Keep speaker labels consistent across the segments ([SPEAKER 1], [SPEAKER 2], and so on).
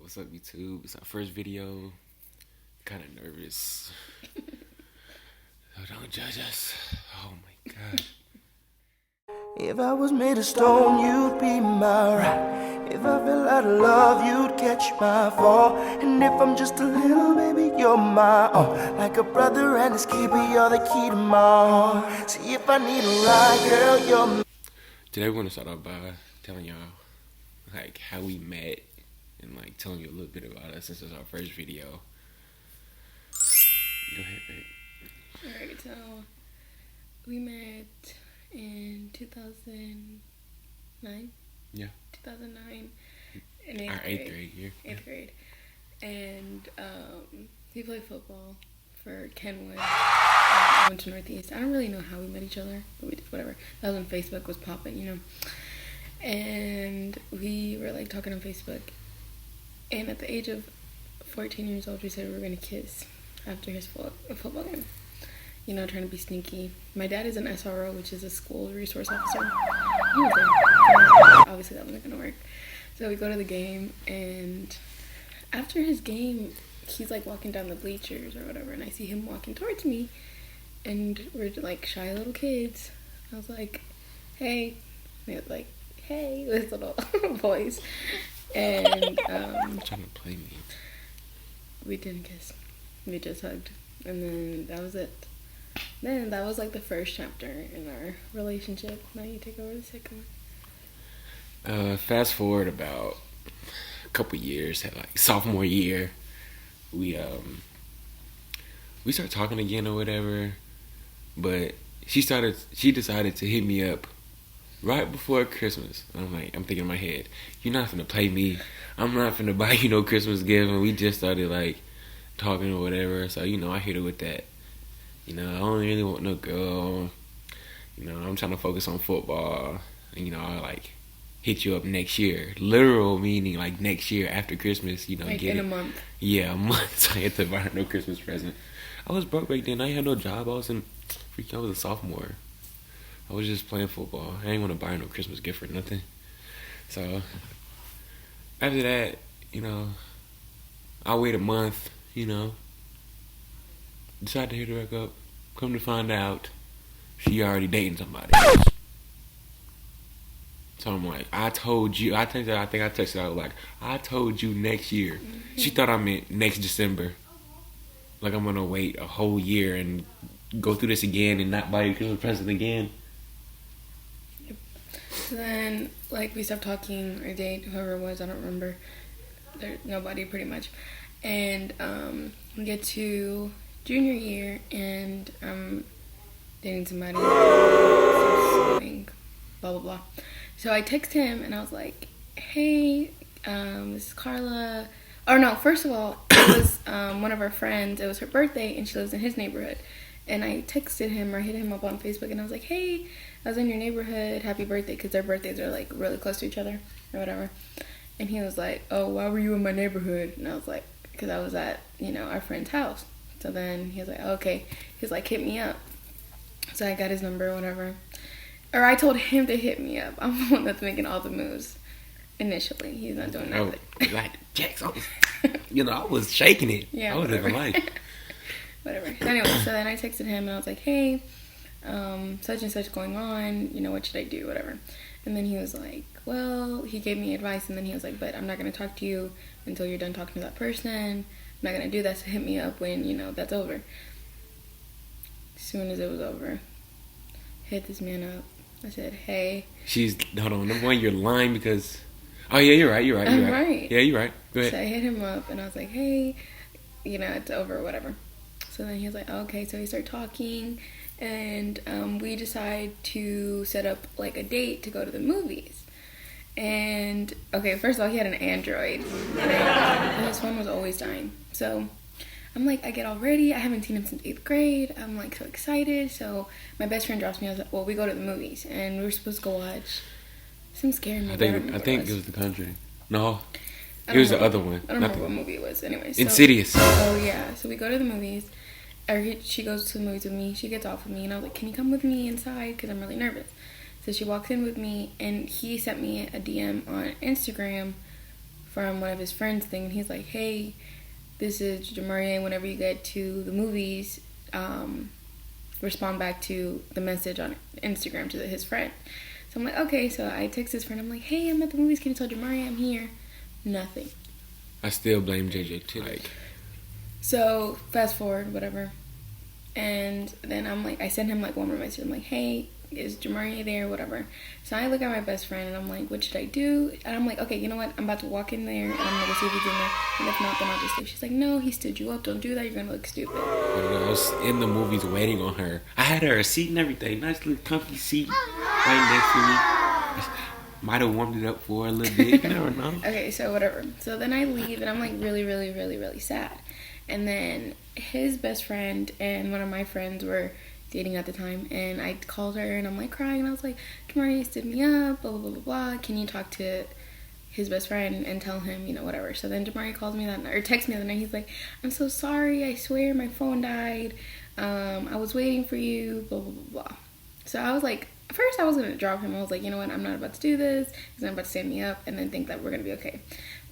[SPEAKER 1] What's up, YouTube? It's our first video. Kind of nervous. So don't judge us. Oh my God.
[SPEAKER 2] If I was made of stone, you'd be my rock. If I fell out of love, you'd catch my fall. And if I'm just a little baby, you're my all. Like a brother and his keeper, you're the key to my heart. See, if I need a ride, girl, you're my...
[SPEAKER 1] Today we're gonna start off by telling y'all like how we met and like telling you a little bit about us since it's our first video. Go ahead, babe.
[SPEAKER 3] Alright, so we met in 2009.
[SPEAKER 1] Yeah.
[SPEAKER 3] 2009. In
[SPEAKER 1] Our eighth grade year.
[SPEAKER 3] Eighth grade. And we played football for Kenwood. I went to Northeast. I don't really know how we met each other, but we did whatever. That was when Facebook was popping, you know. And we were like talking on Facebook. And at the age of 14 years old, we said we were going to kiss after his football game. You know, trying to be sneaky. My dad is an SRO, which is a school resource officer. He was there. Obviously, that wasn't going to work. So we go to the game, and after his game, he's like walking down the bleachers or whatever, and I see him walking towards me, and we're like shy little kids. I was like, hey. And he was like, hey, with his little voice. And
[SPEAKER 1] Trying to play me.
[SPEAKER 3] we didn't kiss. We just hugged. And then that was it. Then that was like the first chapter in our relationship. Now you take over the second one.
[SPEAKER 1] Fast forward about a couple years, at like sophomore year, we started talking again or whatever, but she decided to hit me up right before Christmas. I'm thinking in my head, you're not finna play me. I'm not finna buy you no Christmas gift. And we just started like talking or whatever. So, you know, I hit her with that. You know, I don't really want no girl. You know, I'm trying to focus on football. And, you know, I like hit you up next year. Literal meaning like next year after Christmas, you know,
[SPEAKER 3] like
[SPEAKER 1] get
[SPEAKER 3] in
[SPEAKER 1] it.
[SPEAKER 3] a month.
[SPEAKER 1] Yeah, a month. So I had to buy her no Christmas present. I was broke back then. I had no job. I was a sophomore. I was just playing football. I didn't want to buy her no Christmas gift or nothing. So after that, you know, I wait a month, you know, decide to hit her back up. Come to find out, she already dating somebody else. So I'm like, I told you. I texted her like, I told you next year. Mm-hmm. She thought I meant next December. Like I'm gonna wait a whole year and go through this again and not buy you a Christmas present again.
[SPEAKER 3] So then, like, we stopped talking or date, whoever it was, I don't remember. There's nobody, pretty much. And we get to junior year, and I'm dating somebody, blah, blah, blah. So I text him, and I was like, hey, this is Carla. Or no, first of all, it was one of our friends. It was her birthday, and she lives in his neighborhood. And I texted him or hit him up on Facebook, and I was like, hey, I was in your neighborhood, happy birthday, because their birthdays are like really close to each other or whatever. And he was like, oh, why were you in my neighborhood? And I was like, because I was at, you know, our friend's house. So then he was like, okay. He's like, hit me up. So I got his number or whatever. Or I told him to hit me up. I'm the one that's making all the moves initially. He's not doing nothing.
[SPEAKER 1] Like, Jax, you know, I was shaking it.
[SPEAKER 3] Yeah,
[SPEAKER 1] I was living life.
[SPEAKER 3] Whatever. So anyway, so then I texted him and I was like, hey, such and such going on, you know, what should I do, whatever. And then he was like, well, he gave me advice, and then he was like, but I'm not going to talk to you until you're done talking to that person. I'm not going to do that, so hit me up when, you know, that's over. As soon as it was over, hit this man up. I said, hey.
[SPEAKER 1] Hold on, number one, you're lying because, oh yeah, you're right.
[SPEAKER 3] I'm right.
[SPEAKER 1] Yeah, you're right. Go ahead.
[SPEAKER 3] So I hit him up, and I was like, hey, you know, it's over, whatever. So then he was like, okay. So we start talking, and we decide to set up like a date to go to the movies. And okay, first of all, he had an Android, and his phone was always dying. So I'm like, I get all ready. I haven't seen him since 8th grade. I'm like so excited. So my best friend drops me. I was like, well, we go to the movies, and we were supposed to go watch some scary movie.
[SPEAKER 1] I think it was The Conjuring. No, it was the other one.
[SPEAKER 3] I don't remember what movie it was. Anyway, so,
[SPEAKER 1] Insidious.
[SPEAKER 3] Oh yeah. So we go to the movies. She goes to the movies with me. She gets off with me, and I was like, can you come with me inside? Because I'm really nervous. So she walks in with me, and he sent me a DM on Instagram from one of his friends thing, and he's like, hey, this is Jamaria. Whenever you get to the movies, respond back to the message on Instagram to his friend. So I'm like, okay. So I text his friend. I'm like, hey, I'm at the movies. Can you tell Jamaria I'm here? Nothing.
[SPEAKER 1] I still blame JJ too. Like,
[SPEAKER 3] so fast forward, whatever. And then I'm like, I send him like one more message. I'm like, hey, is Jamaria there? Whatever. So I look at my best friend and I'm like, what should I do? And I'm like, okay, you know what? I'm about to walk in there and I'm gonna go see if he's in there. And if not, then I'll just leave. She's like, no, he stood you up. Don't do that. You're gonna look stupid.
[SPEAKER 1] I was in the movies waiting on her. I had her a seat and everything. Nice little comfy seat right next to me. Might have warmed it up for her a little bit. You never know.
[SPEAKER 3] Okay, so whatever. So then I leave and I'm like really, really, really, really sad. And then his best friend and one of my friends were dating at the time, and I called her and I'm like crying and I was like, Jamaria stood me up, blah blah blah blah blah. Can you talk to his best friend and tell him, you know, whatever. So then Jamaria calls me that night, or texts me the other night. He's like, I'm so sorry, I swear my phone died. I was waiting for you, blah blah blah blah. So I was like, at first I was gonna drop him. I was like, you know what, I'm not about to do this. He's not about to stand me up and then think that we're gonna be okay.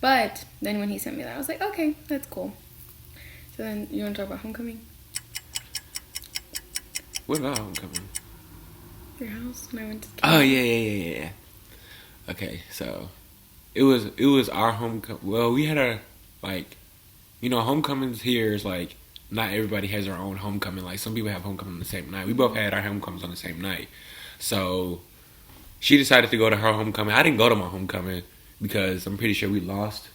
[SPEAKER 3] But then when he sent me that, I was like, okay, that's cool. So then, you want to talk about homecoming?
[SPEAKER 1] What about homecoming?
[SPEAKER 3] Your house when I went to.
[SPEAKER 1] Oh yeah. Okay, so it was our homecoming. Well, we had a like, you know, homecomings here is like not everybody has their own homecoming. Like some people have homecoming on the same night. We both had our homecomings on the same night. So she decided to go to her homecoming. I didn't go to my homecoming because I'm pretty sure we lost.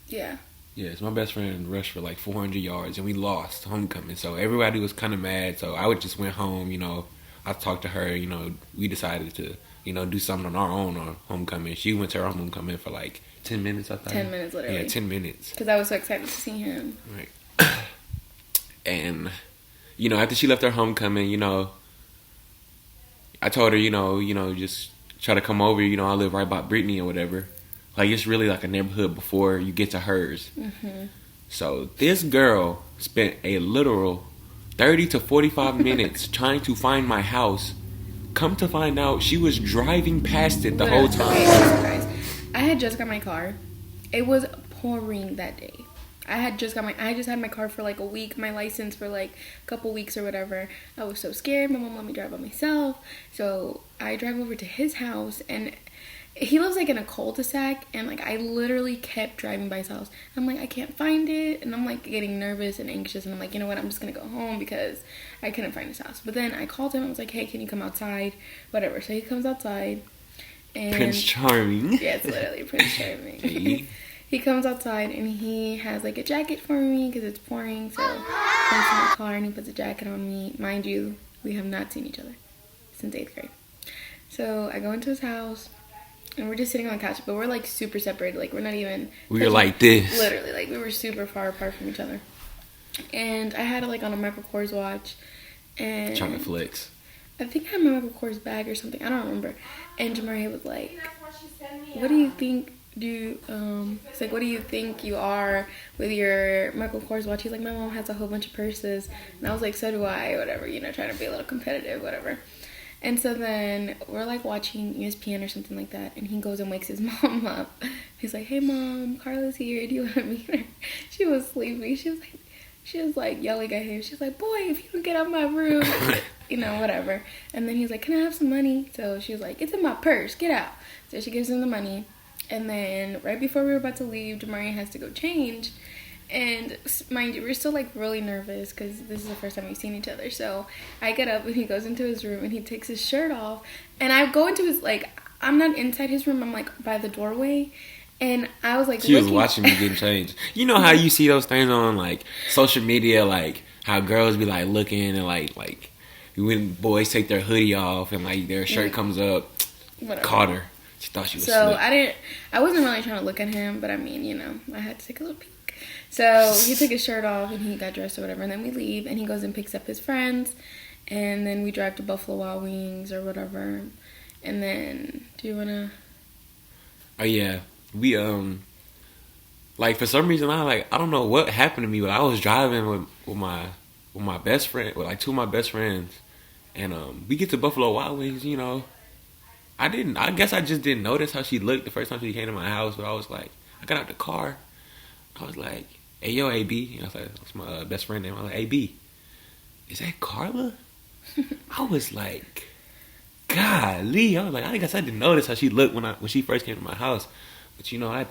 [SPEAKER 3] Yeah.
[SPEAKER 1] Yes, my best friend rushed for like 400 yards and we lost homecoming. So everybody was kind of mad. So I would just went home, you know. I talked to her, you know. We decided to, you know, do something on our own on homecoming. She went to her homecoming for like 10 minutes, I think.
[SPEAKER 3] 10 minutes, literally.
[SPEAKER 1] Yeah, 10 minutes.
[SPEAKER 3] Because I was so excited to see him.
[SPEAKER 1] Right. And, you know, after she left her homecoming, you know, I told her, you know, just try to come over. You know, I live right by Brittany or whatever. Like, it's really like a neighborhood before you get to hers. Mm-hmm. So, this girl spent a literal 30 to 45 minutes trying to find my house. Come to find out, she was driving past it the whole time.
[SPEAKER 3] Okay, guys. I had just got my car. It was pouring that day. I just had my car for like a week, my license for like a couple weeks or whatever. I was so scared. My mom let me drive by myself. So, I drive over to his house and he lives like in a cul-de-sac, and like I literally kept driving by his house. I'm like, I can't find it, and I'm like getting nervous and anxious, and I'm like, you know what, I'm just gonna go home because I couldn't find his house. But then I called him. I was like, hey, can you come outside? Whatever. So he comes outside, and
[SPEAKER 1] Prince Charming.
[SPEAKER 3] Yeah, it's literally Prince Charming. He comes outside and he has like a jacket for me because it's pouring. So he comes to my car and he puts a jacket on me. Mind you, we have not seen each other since 8th grade. So I go into his house. And we're just sitting on the couch, but we're like super separated. Like we're not even.
[SPEAKER 1] We were like this.
[SPEAKER 3] Literally, like we were super far apart from each other. And I had it like on a Michael Kors watch, and
[SPEAKER 1] trying to flex.
[SPEAKER 3] I think I had my Michael Kors bag or something. I don't remember. And Jamaria was like, "What do you think? It's like, what do you think you are with your Michael Kors watch?" He's like, "My mom has a whole bunch of purses," and I was like, "So do I." Whatever, you know, trying to be a little competitive, whatever. And so then we're like watching ESPN or something like that, and he goes and wakes his mom up. He's like, "Hey mom, Carla's here. Do you want to meet her?" She was sleepy. She was like yelling at him. She's like, "Boy, if you don't get out of my room," you know, whatever. And then he's like, "Can I have some money?" So she was like, "It's in my purse. Get out." So she gives him the money. And then right before we were about to leave, Jamaria has to go change. And mind you, we're still like really nervous because this is the first time we've seen each other. So I get up and he goes into his room and he takes his shirt off. And I go into his, like, I'm not inside his room. I'm like by the doorway. And I was like,
[SPEAKER 1] she was watching me getting changed. You know how you see those things on like social media, like how girls be like looking and like when boys take their hoodie off and like their shirt comes up.
[SPEAKER 3] Whatever.
[SPEAKER 1] Caught her. She thought she was
[SPEAKER 3] so
[SPEAKER 1] slick.
[SPEAKER 3] I wasn't really trying to look at him, but I mean, you know, I had to take a little peek. So he took his shirt off and he got dressed or whatever, and then we leave and he goes and picks up his friends, and then we drive to Buffalo Wild Wings or whatever. And then, do you wanna?
[SPEAKER 1] Oh yeah, we like for some reason I don't know what happened to me, but I was driving with my best friend, with like two of my best friends, and we get to Buffalo Wild Wings, you know. I guess I just didn't notice how she looked the first time she came to my house, but I was like, I got out the car. I was like, hey, yo, AB. And I was like, that's my best friend name. I was like, AB, is that Carla? I was like, golly. I was like, I guess I didn't notice how she looked when she first came to my house. But, I had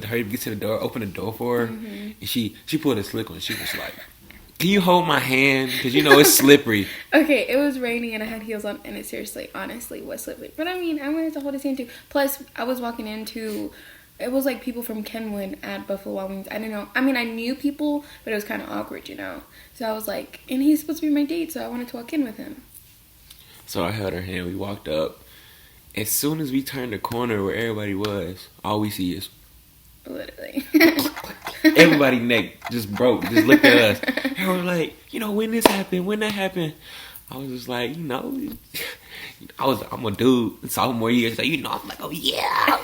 [SPEAKER 1] to hurry to get to the door, open the door for her. And she pulled a slick one. She was like, can you hold my hand? Because, it's slippery.
[SPEAKER 3] Okay, it was raining and I had heels on, and it seriously, honestly, was slippery. But, I wanted to hold his hand, too. Plus, I was walking into... It was like people from Kenwood at Buffalo Wild Wings. I didn't know. I knew people, but it was kind of awkward, So I was like, and he's supposed to be my date, so I wanted to walk in with him.
[SPEAKER 1] So I held her hand. We walked up. As soon as we turned the corner where everybody was, all we see is...
[SPEAKER 3] Literally.
[SPEAKER 1] Everybody's neck just broke. Just looked at us. And we're like, when this happened? When that happened? I was just like, I'm a dude. Sophomore year. So, I'm like, oh, yeah.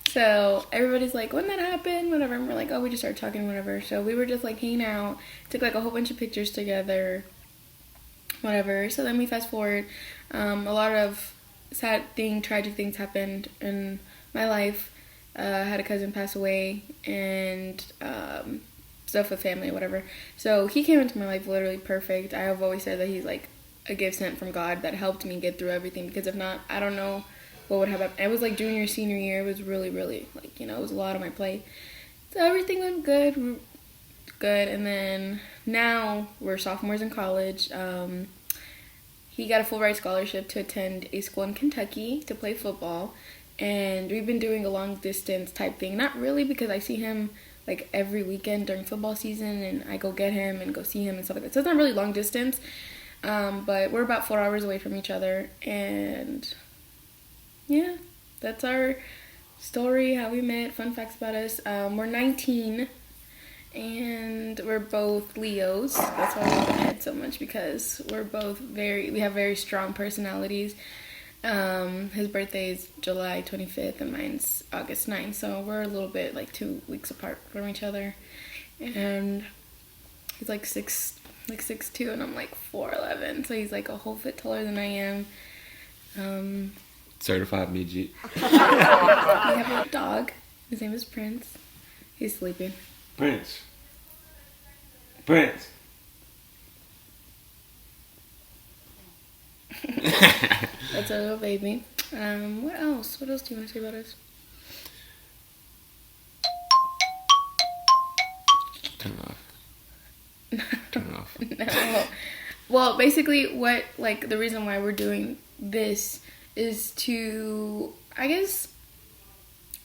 [SPEAKER 3] So everybody's like, when that happened, whatever, and we're like, oh, we just started talking, whatever. So we were just like hanging out, took like a whole bunch of pictures together, whatever. So then we fast forward, a lot of tragic things happened in my life. I had a cousin pass away, and stuff with family, whatever. So he came into my life literally perfect. I have always said that he's like a gift sent from God that helped me get through everything, because if not, I don't know what would have happened. It was like junior, senior year. It was really, really, like, it was a lot on my plate. So everything went good. And then now we're sophomores in college. He got a full ride scholarship to attend a school in Kentucky to play football. And we've been doing a long distance type thing. Not really, because I see him like every weekend during football season, and I go get him and go see him and stuff like that. So it's not really long distance. But we're about 4 hours away from each other. And yeah, that's our story, how we met, fun facts about us. We're 19, and we're both Leos. That's why we love Ed so much, because we have very strong personalities. His birthday is July 25th, and mine's August 9th, so we're a little bit, like, 2 weeks apart from each other. And he's like 6'2", and I'm like 4'11", so he's like a whole foot taller than I am.
[SPEAKER 1] Certified midget.
[SPEAKER 3] We have a dog. His name is Prince. He's sleeping.
[SPEAKER 1] Prince.
[SPEAKER 3] That's our little baby. What else? What else do you want to say about us?
[SPEAKER 1] Turn it off.
[SPEAKER 3] No. Well, basically, the reason why we're doing this is to, I guess,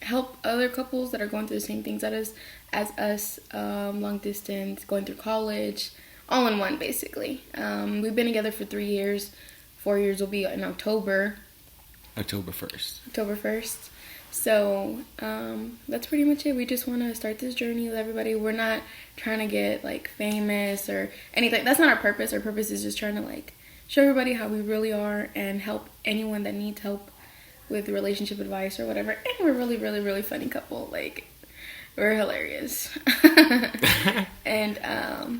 [SPEAKER 3] help other couples that are going through the same things as us, long distance, going through college, all in one, basically. We've been together for 3 years. 4 years will be in October.
[SPEAKER 1] October 1st.
[SPEAKER 3] October 1st. So, that's pretty much it. We just want to start this journey with everybody. We're not trying to get, like, famous or anything. That's not our purpose. Our purpose is just trying to, like, show everybody how we really are and help anyone that needs help with relationship advice or whatever. And we're really, really, really funny couple. Like, we're hilarious. And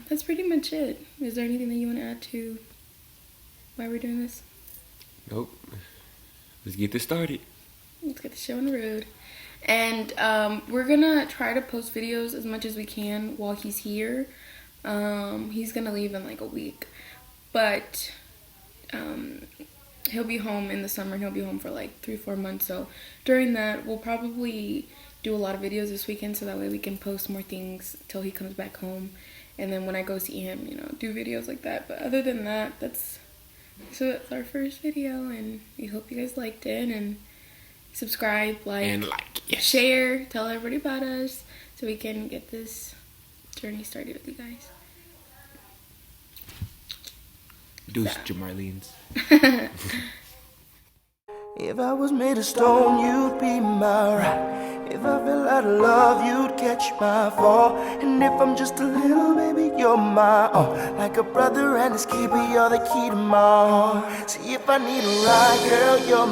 [SPEAKER 3] that's pretty much it. Is there anything that you want to add to why we're doing this?
[SPEAKER 1] Nope. Let's get this started.
[SPEAKER 3] Let's get the show on the road. And we're going to try to post videos as much as we can while he's here. He's going to leave in like a week. But he'll be home in the summer, and he'll be home for like 3-4 months. So during that, we'll probably do a lot of videos this weekend, so that way we can post more things till he comes back home. And then when I go see him, do videos like that. But other than that, that's our first video, and we hope you guys liked it. And subscribe,
[SPEAKER 1] yes.
[SPEAKER 3] Share, tell everybody about us, so we can get this journey started with you guys.
[SPEAKER 1] Deuce, Jamarlene's.
[SPEAKER 2] If I was made of stone, you'd be my rock. If I fell out of love, you'd catch my fall. And if I'm just a little baby, you're my own. Like a brother and his keeper, you're the key to my heart. See, if I need a ride, girl, you're